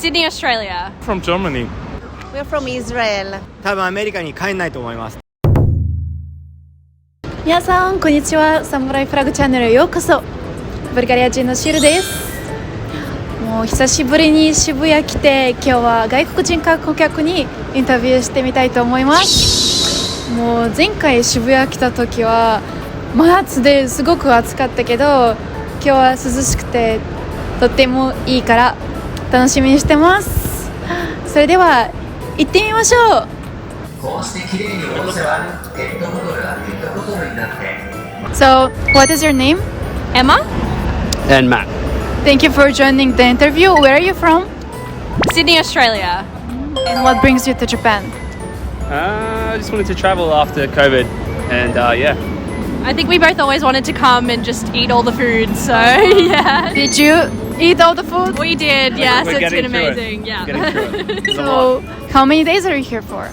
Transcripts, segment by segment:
Sydney, Australia. From Germany. We're from Israel. 多分アメリカに帰んないと思います。皆さんこんにちは。サムライフラッグチャンネルへようこそ。ブルガリア人のシルです。もう久しぶりに渋谷来て、今日は外国人観光客にインタビューしてみたいと思います。もう前回渋谷来た時は真夏ですごく暑かったけど、今日は涼しくてとってもいいから楽しみにしてます。それでは行ってみましょう。こうして綺麗に戻せばペットボトルがペットボトルになって。So, what is your name? Emma? And Matt. Thank you for joining the interview. Where are you from? Sydney, Australia. And what brings you to Japan? I just wanted to travel after COVID, and yeah. I think we both always wanted to come and just eat all the food, so yeah. Did you eat all the food? We did, yes, We're it's been getting through it. amazing, yeah. Getting through it. It's a So, lot. how many days are you here for?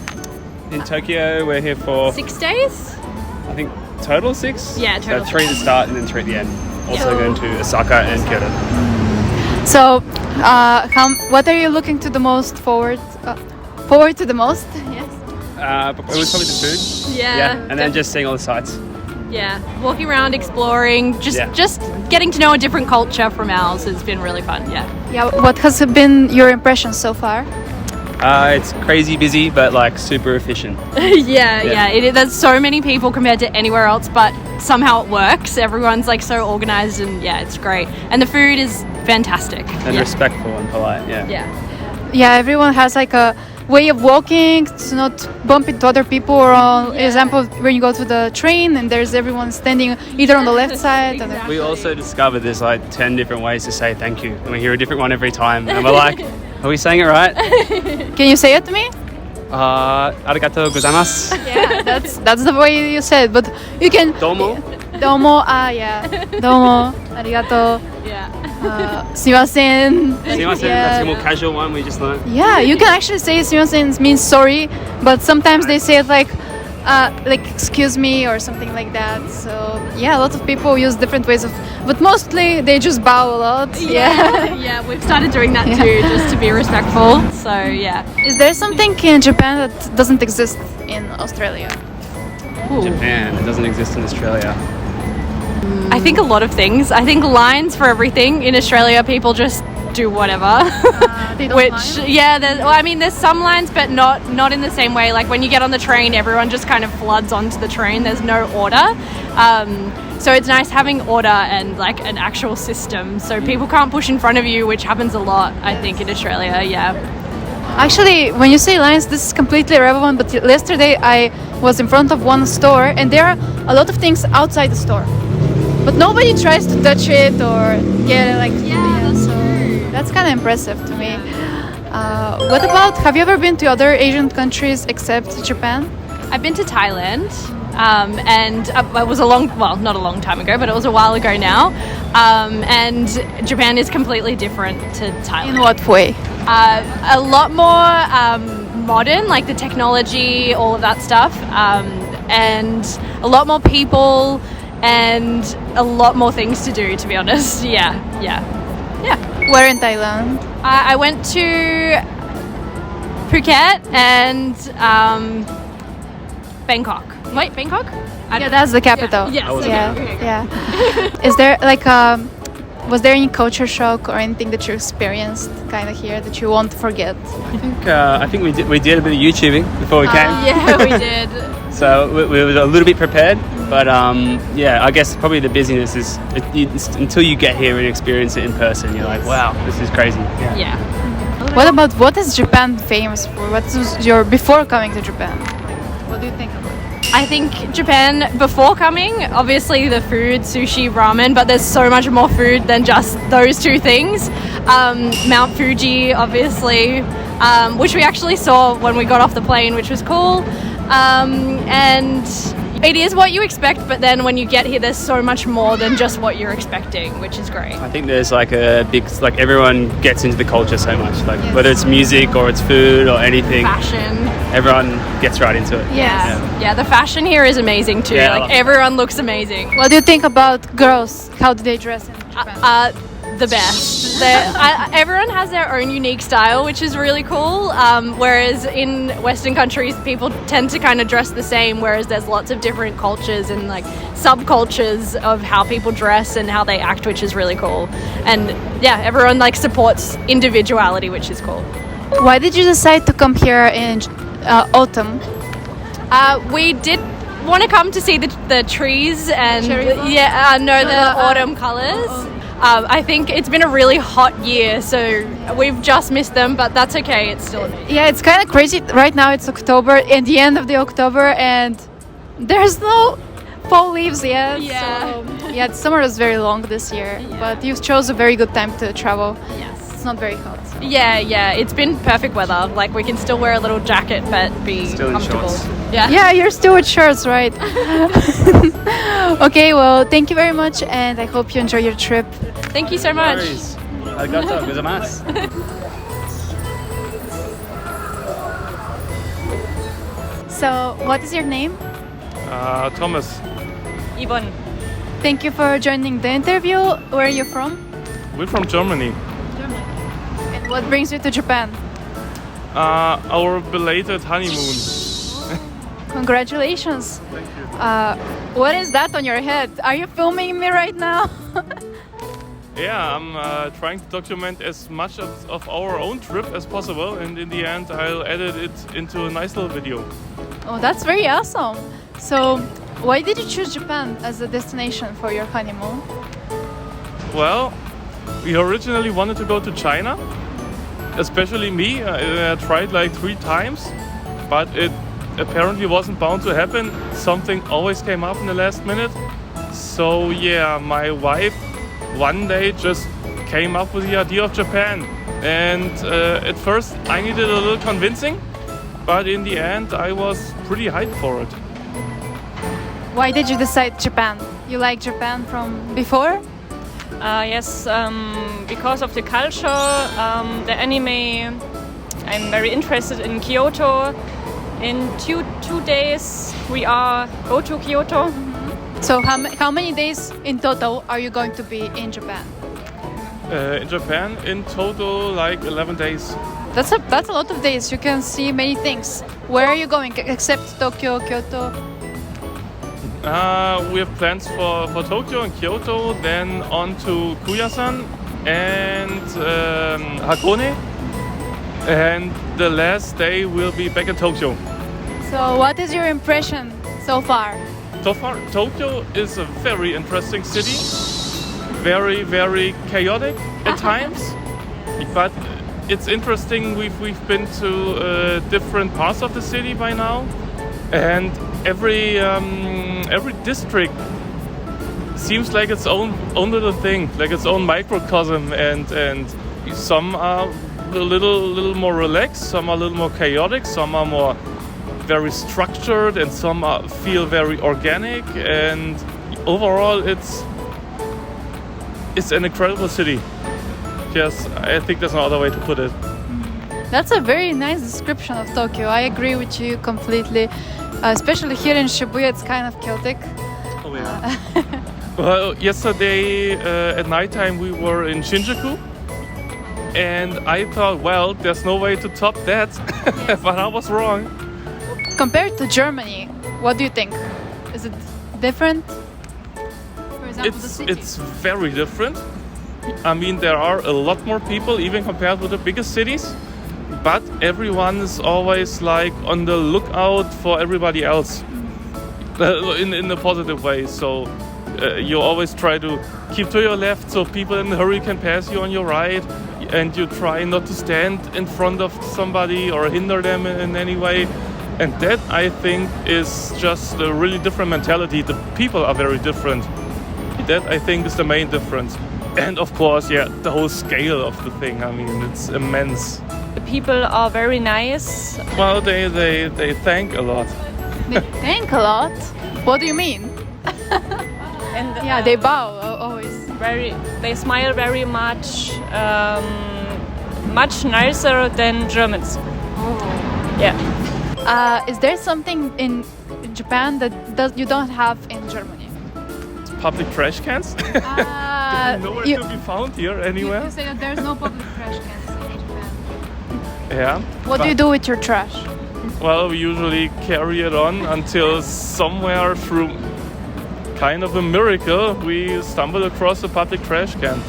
In Tokyo, we're here for 6 days? I think total 6. Yeah, total So 3 at the start and then 3 at the end. Also going to Osaka and Kyoto. So, what are you looking to the most forward to the most? Yes. But it was probably the food. Yeah. And then just seeing all the sights. Yeah, walking around, exploring, just Yeah. just getting to know a different culture from ours has been really fun, yeah. Yeah. What has been your impression so far? It's crazy busy, but like super efficient. yeah. There's so many people compared to anywhere else, but somehow it works. Everyone's like so organized and yeah, it's great. And the food is fantastic. And yeah. respectful and polite, yeah. Yeah. Yeah, everyone has like a way of walking to not bump into other people. Or, example, when you go to the train and there's everyone standing either on the left side. Or We also discovered there's like 10 different ways to say thank you, and we hear a different one every time, and we're like, are we saying it right? Can you say it to me? Arigatou gozaimasu. Yeah, that's the way you said. But you can. Domo. Domo. Yeah. Domo. Arigato. Yeah. すいません. Sumimasen, that's a more casual one we just learned. Yeah, you can actually say すいません means sorry, but sometimes they say it like excuse me or something like that. So yeah, a lot of people use different ways of, but mostly they just bow a lot. Yeah, we've started doing that too, just to be respectful. So yeah. Is there something in Japan that doesn't exist in Australia? Japan, it doesn't exist in Australia. I think a lot of things. I think lines for everything. In Australia, people just do whatever. They don't Which, mind? there's some lines, but not in the same way. Like when you get on the train, everyone just kind of floods onto the train. There's no order. So it's nice having order and like an actual system. So people can't push in front of you, which happens a lot, I think, in Australia. Yeah. Actually, when you say lines, this is completely irrelevant. But yesterday I was in front of one store, and there are a lot of things outside the store, but nobody tries to touch it or get it. Like so that's kind of impressive to me. What about? Have you ever been to other Asian countries except Japan? I've been to Thailand, and it was not a long time ago, but it was a while ago now. And Japan is completely different to Thailand. In what way? A lot more modern, like the technology, all of that stuff, and a lot more people, and a lot more things to do, to be honest. Yeah. Where in Thailand? I went to Phuket and Bangkok. Wait, Bangkok? Yeah, that's the capital. Yes. Yeah. Is there like was there any culture shock or anything that you experienced kind of here that you won't forget? I think we did a bit of YouTubing before we came. Yeah, we did. So we were a little bit prepared, but yeah, I guess probably the busyness is until you get here and experience it in person, you're like, wow, this is crazy. Yeah. What is Japan famous for? What was your before coming to Japan? What do you think about it? I think Japan, before coming, obviously the food, sushi, ramen, but there's so much more food than just those two things. Mount Fuji, obviously, which we actually saw when we got off the plane, which was cool. And it is what you expect, but then when you get here, there's so much more than just what you're expecting, which is great. I think there's like a big, like everyone gets into the culture so much, like whether it's music or it's food or anything. Fashion. Everyone gets right into it. Yeah, the fashion here is amazing too. Yeah, like everyone looks amazing. What do you think about girls? How do they dress in Japan? the best. Everyone has their own unique style, which is really cool. Whereas in Western countries, people tend to kind of dress the same, whereas there's lots of different cultures and like subcultures of how people dress and how they act, which is really cool. And yeah, everyone like supports individuality, which is cool. Why did you decide to come here in autumn? We did want to come to see the trees and Cherry blossom? the autumn colors. I think it's been a really hot year, so we've just missed them, but that's okay. It's still amazing. Yeah, it's kind of crazy. Right now it's October, and the end of the October, and there's no fall leaves yet. Yeah. So, yeah, the summer is very long this year, but you chose a very good time to travel. Yes. It's not very hot. Yeah. It's been perfect weather. Like we can still wear a little jacket, but be Still in comfortable. shorts. Yeah, you're still with shirts, right? Okay, well, thank you very much, and I hope you enjoy your trip. Thank you so much. Arigatou gozaimasu. So, what is your name? Thomas, Yvonne. Thank you for joining the interview. Where are you from? we're from Germany. Germany. And what brings you to Japan? Our belated honeymoon. Congratulations. Thank you. What is that on your head? Are you filming me right now? Yeah, I'm trying to document as much of our own trip as possible, and in the end, I'll edit it into a nice little video. Oh, that's very awesome. So, why did you choose Japan as a destination for your honeymoon? Well, we originally wanted to go to China, especially me. I tried like 3 times, but it apparently wasn't bound to happen. Something always came up in the last minute. So yeah, my wife one day just came up with the idea of Japan. And at first I needed a little convincing, but in the end I was pretty hyped for it. Why did you decide Japan? You like Japan from before? Yes, because of the culture, the anime. I'm very interested in Kyoto. In two days we go to Kyoto. So, how many days in total are you going to be in Japan? In Japan, in total, like 11 days. That's a lot of days. You can see many things. Where are you going except Tokyo, Kyoto? We have plans for Tokyo and Kyoto, then on to Kuyasan and Hakone. And the last day we'll be back in Tokyo. So, what is your impression so far? So far, Tokyo is a very interesting city. Very, very chaotic at times. But it's interesting, we've been to different parts of the city by now. And every district seems like its own little thing, like its own microcosm, and some are a little more relaxed, some are a little more chaotic, some are more very structured, and some feel very organic. And overall, it's an incredible city. Yes, I think there's no other way to put it. That's a very nice description of Tokyo. I agree with you completely. Especially here in Shibuya, it's kind of chaotic. Oh yeah. Well, yesterday at nighttime we were in Shinjuku, and I thought, well, there's no way to top that, but I was wrong. Compared to Germany, what do you think? Is it different? For example, the city. It's very different. I mean, there are a lot more people, even compared with the biggest cities. But everyone is always like on the lookout for everybody else, in a positive way. So you always try to keep to your left, so people in a hurry can pass you on your right, and you try not to stand in front of somebody or hinder them in any way. And that, I think, is just a really different mentality. The people are very different. That, I think, is the main difference. And of course, yeah, the whole scale of the thing. I mean, it's immense. The people are very nice. Well, they thank a lot. They thank a lot. What do you mean? And Yeah, they bow always. they smile very much. Much nicer than Germans. Yeah. Is there something in Japan that you don't have in Germany? Public trash cans. Nowhere you, to be found here anywhere. you say that there's no public trash cans in Japan. Yeah. What do you do with your trash? Well, we usually carry it on until somewhere through kind of a miracle we stumble across a public trash can.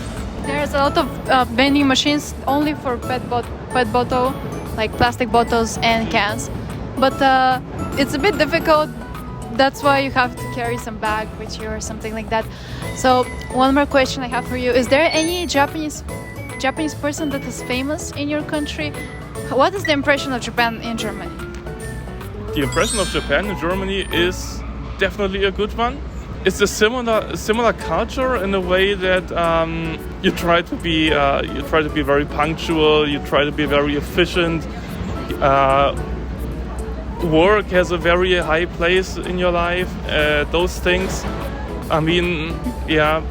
There's a lot of vending machines only for pet bottle, like plastic bottles and cans. But it's a bit difficult. That's why you have to carry some bag with you or something like that. So one more question I have for you: is there any Japanese person that is famous in your country? What is the impression of Japan in Germany? The impression of Japan in Germany is definitely a good one. It's a similar culture in a way that you try to be very punctual. You try to be very efficient. Work has a very high place in your life. Those things, I mean, yeah,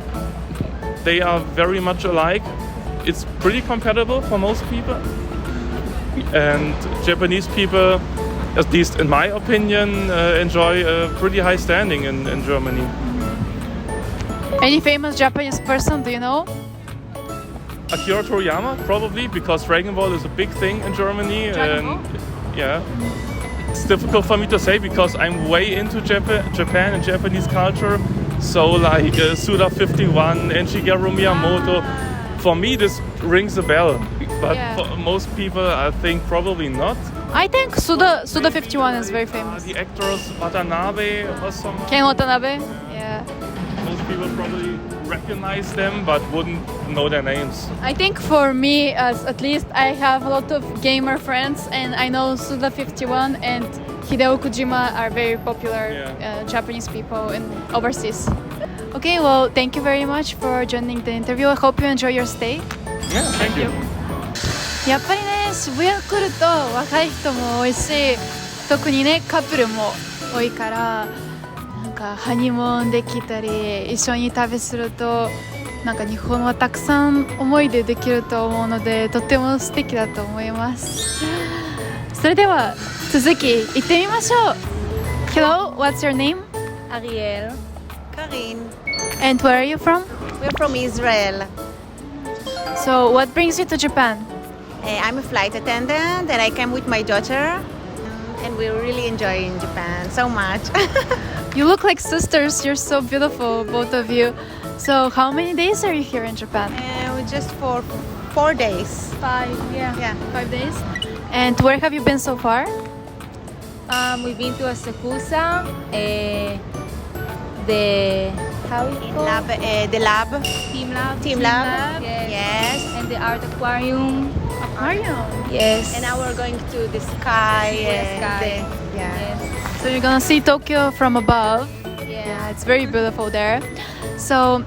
they are very much alike. It's pretty compatible for most people. And Japanese people, at least in my opinion, enjoy a pretty high standing in Germany. Any famous Japanese person, do you know? Akira Toriyama, probably, because Dragon Ball is a big thing in Germany. Yeah. It's difficult for me to say because I'm way into Japan and Japanese culture. So like Suda 51 and Shigeru Miyamoto, for me this rings a bell. But for most people, I think probably not. I think Suda 51 is very famous. The actors Watanabe or someone. Ken Watanabe? Yeah. Most people probably recognize them but wouldn't know their names. I think for me, at least, I have a lot of gamer friends, and I know Suda 51 and Hideo Kojima are very popular Japanese people in overseas. Okay, well, thank you very much for joining the interview. I hope you enjoy your stay. Yeah, thank you. やっぱりね、渋谷来ると若い人も多いし、特にねカップルも多いから、なんかハニムーンできたり一緒に旅するとなんか日本はたくさん思い出できると思うので、とっても素敵だと思います。それでは続き行ってみましょう。 Hello, what's your name? Ariel. Karin. And where are you from? We're from Israel. So what brings you to Japan? I'm a flight attendant and I came with my daughter. And we're really enjoying Japan so much. You look like sisters. You're so beautiful, both of you. So how many days are you here in Japan? Just for 4 days. 5 days. And where have you been so far? We've been to Asakusa, the how is it called? The lab. Team Lab. Yes. And the art aquarium. Yes. And now we're going to the sky. So you're gonna see Tokyo from above. Yeah. It's very beautiful there. So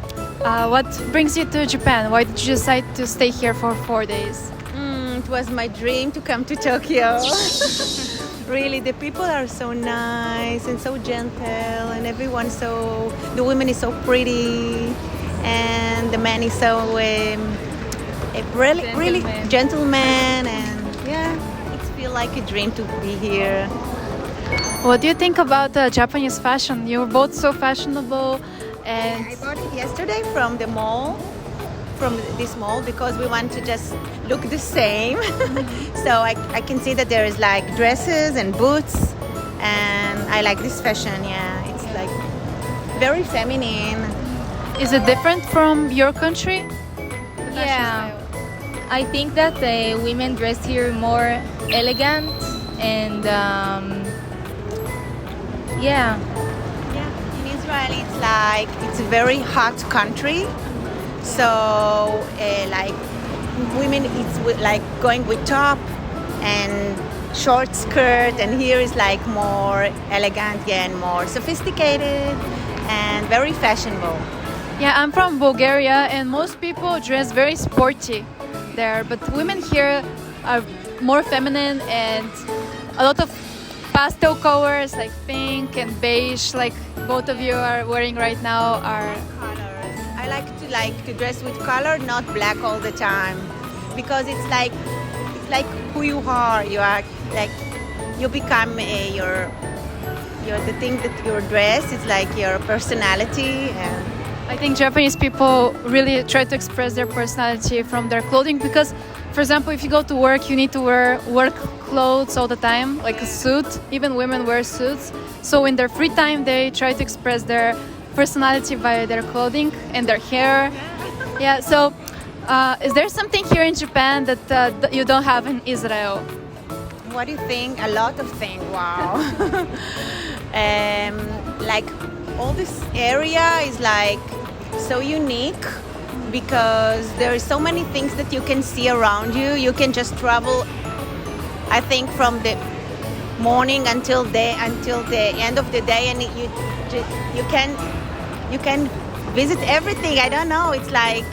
what brings you to Japan? Why did you decide to stay here for 4 days? It was my dream to come to Tokyo. Really, the people are so nice and so gentle, and everyone's the woman is so pretty, and the man is so really gentleman, and it feels like a dream to be here. What do you think about Japanese fashion? You're both so fashionable, and I bought it yesterday from the mall, from this mall, because we want to just look the same. So I can see that there is like dresses and boots, and I like this fashion. Yeah, it's like very feminine. Is it different from your country? Yeah. I think that the women dress here more elegant and Yeah, in Israel it's a very hot country, so like women it's like going with top and short skirt, and here is like more elegant and more sophisticated and very fashionable. Yeah, I'm from Bulgaria, and most people dress very sporty there, but women here are more feminine, and a lot of pastel colors like pink and beige, like both of you are wearing right now, are Colors. I like to dress with color, not black all the time, because it's like who you are. You are like you become the thing that your dress is like your personality, and I think Japanese people really try to express their personality from their clothing because, for example, if you go to work, you need to wear work clothes all the time, like a suit. Even women wear suits. So in their free time, they try to express their personality by their clothing and their hair. Yeah. So, is there something here in Japan that you don't have in Israel? What do you think? A lot of things. Wow. Like all this area is like so unique because there are so many things that you can see around you. You can just travel, I think, from the morning until the end of the day, and you can visit everything. I don't know. It's like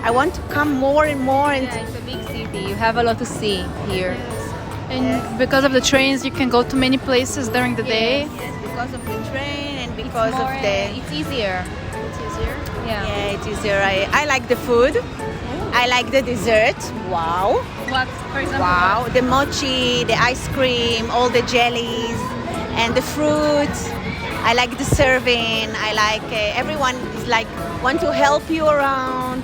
I want to come more and more. And Yeah, it's a big city. You have a lot to see here. And because of the trains, you can go to many places during the day. yes, because of the train and because of the It's easier. It's easier. yeah, it's easier. I like the food. I like the dessert. Wow. What, for example? Wow, the mochi, the ice cream, all the jellies, and the fruit. I like the serving. I like everyone is like want to help you around.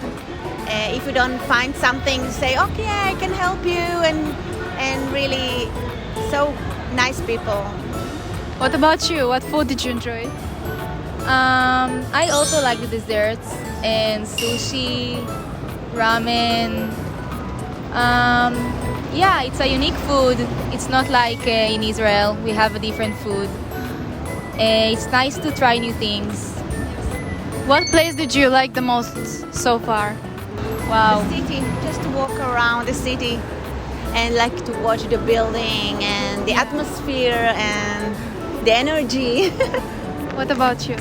If you don't find something, say okay, I can help you, and really so nice people. What about you? What food did you enjoy? I also like the desserts and sushi, ramen. Yeah, it's a unique food. It's not like in Israel. We have a different food. It's nice to try new things. What place did you like the most so far? Wow. The city, just to walk around the city, and like to watch the building and the atmosphere and the energy. What about you?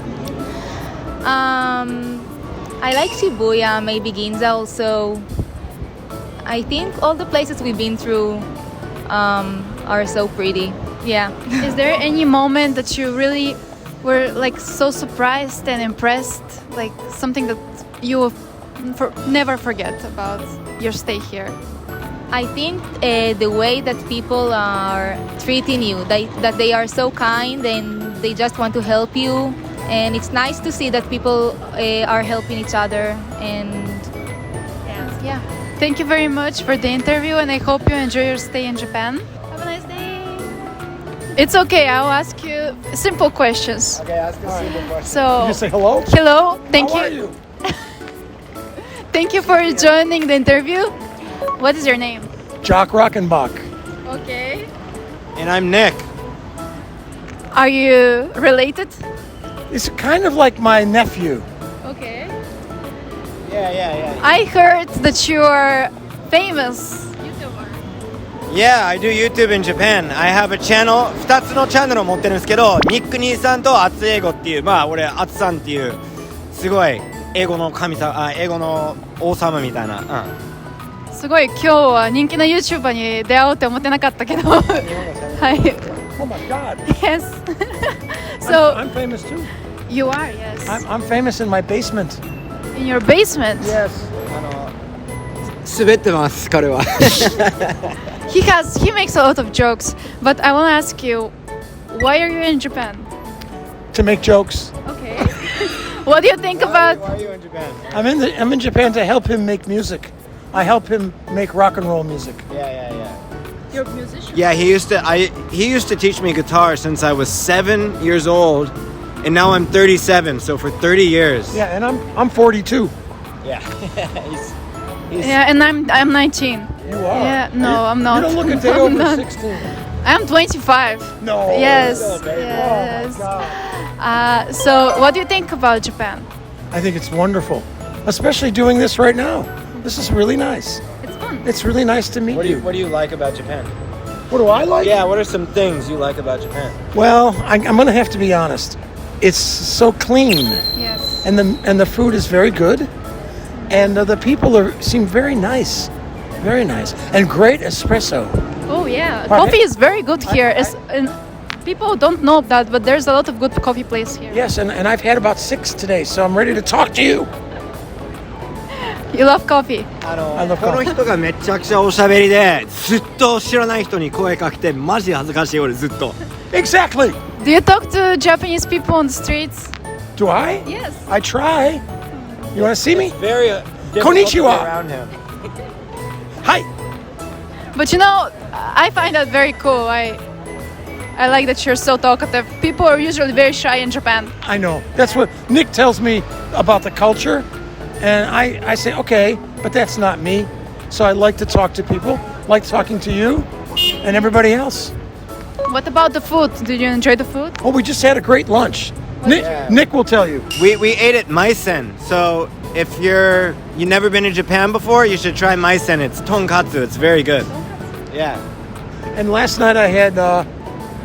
I like Shibuya, maybe Ginza also. I think all the places we've been through are so pretty. Yeah. Is there any moment that you really were like so surprised and impressed, like something that you will never forget about your stay here? I think the way that people are treating you, that they are so kind and they just want to help you. And it's nice to see that people are helping each other. And yeah. Thank you very much for the interview, and I hope you enjoy your stay in Japan. Have a nice day. It's okay, I'll ask you simple questions. Okay, ask a simple question. So, You say hello? hello, thank How you. are you? Thank you for joining the interview. What is your name? Jock Rockenbach. Okay. And I'm Nick. Are you related? He's kind of like my nephew. Okay. Yeah. I heard that you are famous YouTuber. Yeah, I do YouTube in Japan. I have a channel. 2つのチャンネルを持ってるんですけど、ニック兄さんとアツ英語っていう、まあ俺アツさんっていうすごい英語の神様、英語の王様みたいな。すごい今日は人気な YouTuber に出会おうって思ってなかったけど。はい。Oh my God. Yes. So I'm famous too. you are, yes. I'm famous in my basement. In your basement. Yes. 滑ってます彼は。He makes a lot of jokes, but I want to ask you, why are you in Japan? To make jokes. Okay. What do you think about? Why are you in Japan? I'm in Japan to help him make music. I help him make rock and roll music. Yeah. You're a musician. Yeah, he used to teach me guitar since I was 7 years old, and now I'm 37. So for 30 years. Yeah, and I'm 42. Yeah. Yeah, and I'm 19. You are. Yeah, no, I'm not. You don't look a day I'm over not. 16. I'm 25. No. Yes. Oh my Yes. God. So, what do you think about Japan? I think it's wonderful, especially doing this right now. This is really nice. It's fun. It's really nice to meet What you. do you like about Japan? What do I like? Yeah, what are some things you like about Japan? Well, I'm going to have to be honest. It's so clean, Yes. and the food is very good, and the people seem very nice, and great espresso. Oh yeah, Pardon? coffee is very good here. And people don't know that, but there's a lot of good coffee place here. Yes, and I've had about 6 today, so I'm ready to talk to you. You love coffee. I love この coffee. 人がめちゃくちゃおしゃべりでずっと知らない人に声かけてマジ恥ずかしい俺ずっと。 Exactly. Do you talk to Japanese people on the streets? Do I? Yes. I try. You want to see me? Very difficult to be Konnichiwa. around him. Hi. But I find that very cool. I like that you're so talkative. People are usually very shy in Japan. I know. That's what Nick tells me about the culture. And I say, okay, but that's not me. So I like to talk to people, like talking to you and everybody else. What about the food? Did you enjoy the food? Oh, we just had a great lunch. Nick will tell you. We ate at Maisen. So if you never been to Japan before, you should try Maisen. It's tonkatsu. It's very good. Yeah. And last night I had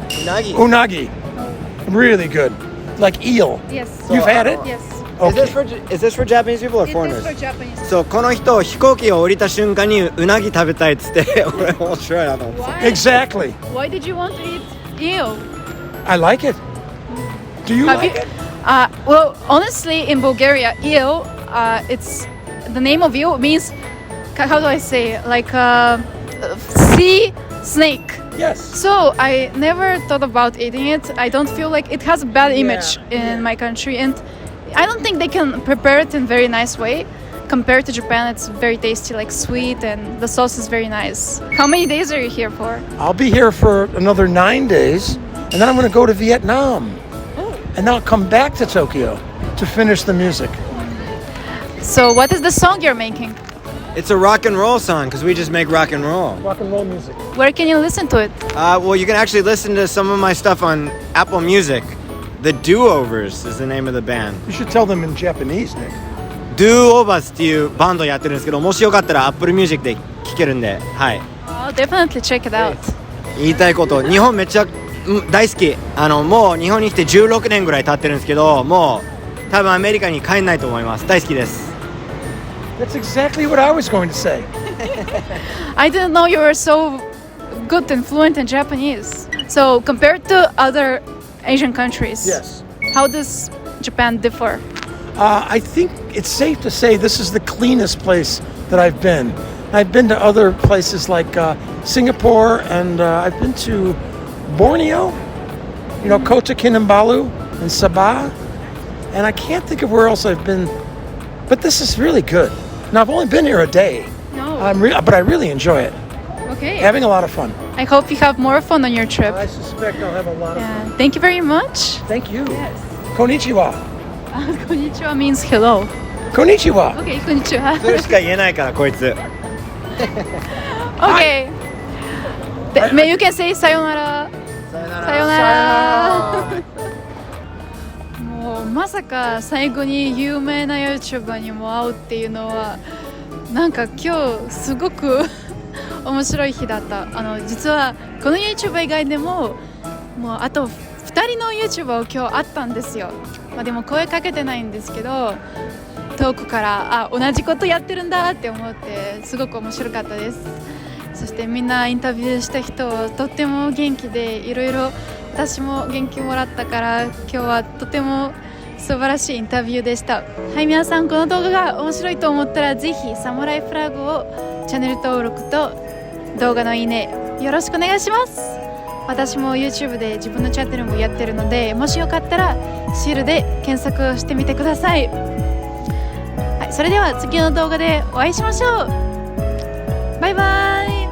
unagi. Really good. Like eel. Yes. You've had it? Yes. Okay. Is this for Japanese people or It is foreigners? for Japanese. そうこの人飛行機を降りた瞬間にうなぎ食べたいっつって俺面白いなと思って。 Why? Exactly. Why did you want to eat eel? I like it. Do you Have like you- it? Well, honestly, in Bulgaria, eel, it's the name of eel means, how do I say, like sea snake. Yes. So I never thought about eating it. I don't feel like it has a bad image in my country, and I don't think they can prepare it in a very nice way. Compared to Japan, it's very tasty, like sweet, and the sauce is very nice. How many days are you here for? I'll be here for another 9 days, and then I'm going to go to Vietnam. And then I'll come back to Tokyo to finish the music. So what is the song you're making? It's a rock and roll song because we just make rock and roll. Rock and roll music. Where can you listen to it? Well, you can actually listen to some of my stuff on Apple Music. The Do-Overs is the name of the band. You should tell them in Japanese, Nick. Do-Overs っていうバンドやってるんですけど、もしよかったら Apple Music で聴けるんで、はい。I'll definitely check it out. 言いたいこと、日本めっちゃ大好き。もう日本に来て16年ぐらい経ってるんですけど、もう多分アメリカに帰んないと思います。大好きです。That's exactly what I was going to say. I didn't know you were so good and fluent in Japanese. So compared to other Asian countries, Yes. how does Japan differ? I think it's safe to say this is the cleanest place that I've been. I've been to other places like Singapore, and I've been to Borneo, Kota Kinabalu and Sabah, and I can't think of where else I've been, but this is really good. Now, I've only been here a day, No. but I really enjoy it. Okay. Having a lot of fun. I hope you have more fun on your trip. I suspect I'll have a lot of fun. Yeah. Thank you very much. Thank you. Yes. Konnichiwa. Konnichiwa means hello. Konnichiwa. Okay, konnichiwa. それしか言えないからこいつ。 Okay. You can say sayonara. さよなら。もうまさか最後に有名な YouTuber にも会うっていうのはなんか今日すごく面白い日だった。実はこの YouTuber 以外でももうあと2人の YouTuber を今日会ったんですよ。でも声かけてないんですけど遠くから同じことやってるんだって思ってすごく面白かったです。そしてみんなインタビューした人とっても元気でいろいろ私も元気もらったから今日はとても素晴らしいインタビューでした。はい、皆さんこの動画が面白いと思ったらぜひサムライフラグをチャンネル登録と動画のいいねよろしくお願いします。私も YouTube で自分のチャンネルもやってるのでもしよかったらshiruで検索してみてください。はい、それでは次の動画でお会いしましょう。バイバイ。